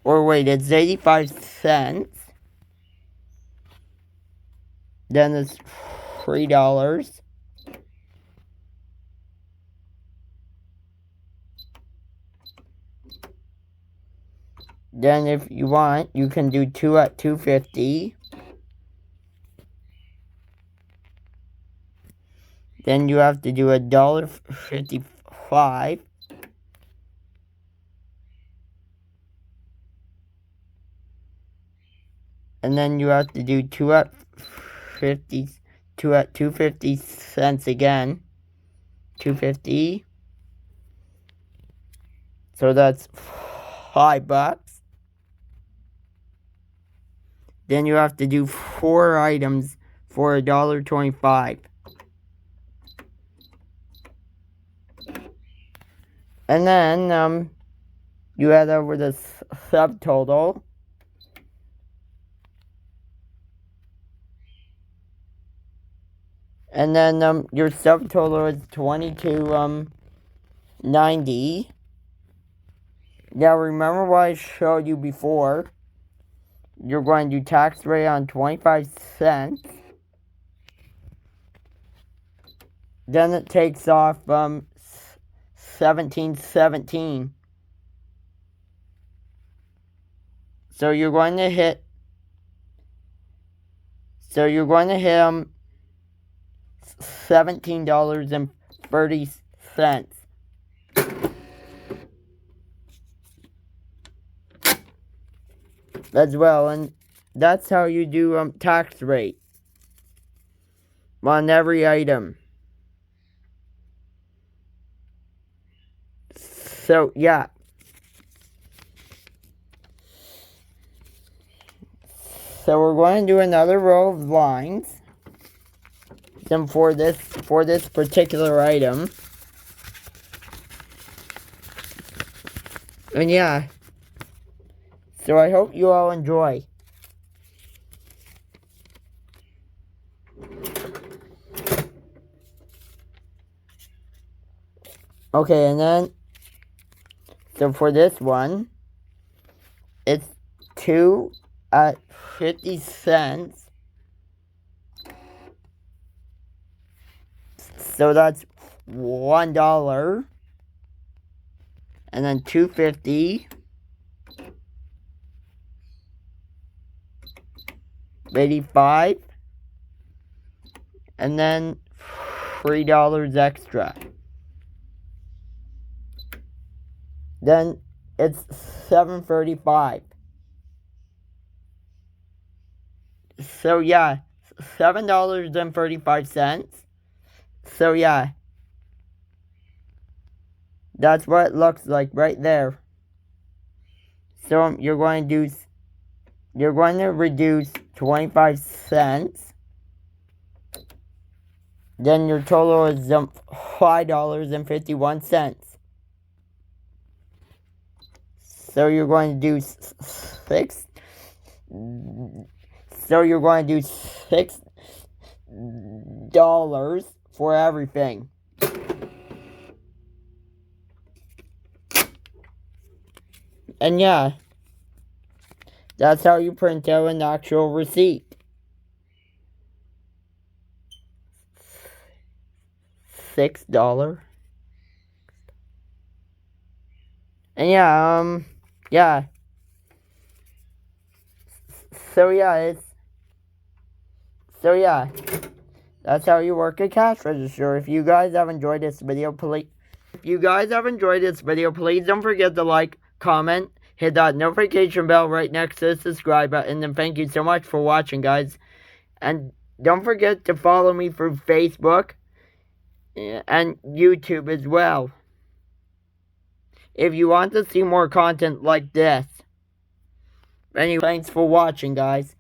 Or wait, it's 85 cents. Then it's $3. Then if you want, you can do 2 at $2.50. Then you have to do $1.55. And then you have to do 2 at 2.50 cents again. 2.50. So that's $5. Then you have to do 4 items for $1.25. And then you head over the subtotal. And then your subtotal is $22.90. Now remember what I showed you before. You're going to do tax rate on 25 cents. Then it takes off 17.17. So you're going to hit $17.30 as well, and that's how you do tax rate on every item. So yeah. So we're going to do another row of lines. Then for this particular item. And yeah. So I hope you all enjoy. Okay, and then so for this one, it's 2 at 50 cents. So that's $1. And then 2.50. 85. And then $3 extra. Then it's $7.35. So yeah, $7.35. So yeah, that's what it looks like right there. So you're going to reduce 25 cents. Then your total is $5.51. So you're going to do $6 for everything. And yeah, that's how you print out an actual receipt. $6. And yeah, yeah. So yeah, that's how you work a cash register. If you guys have enjoyed this video, please don't forget to like, comment, hit that notification bell right next to the subscribe button, and thank you so much for watching, guys. And don't forget to follow me through Facebook and YouTube as well, if you want to see more content like this. Anyway, thanks for watching, guys.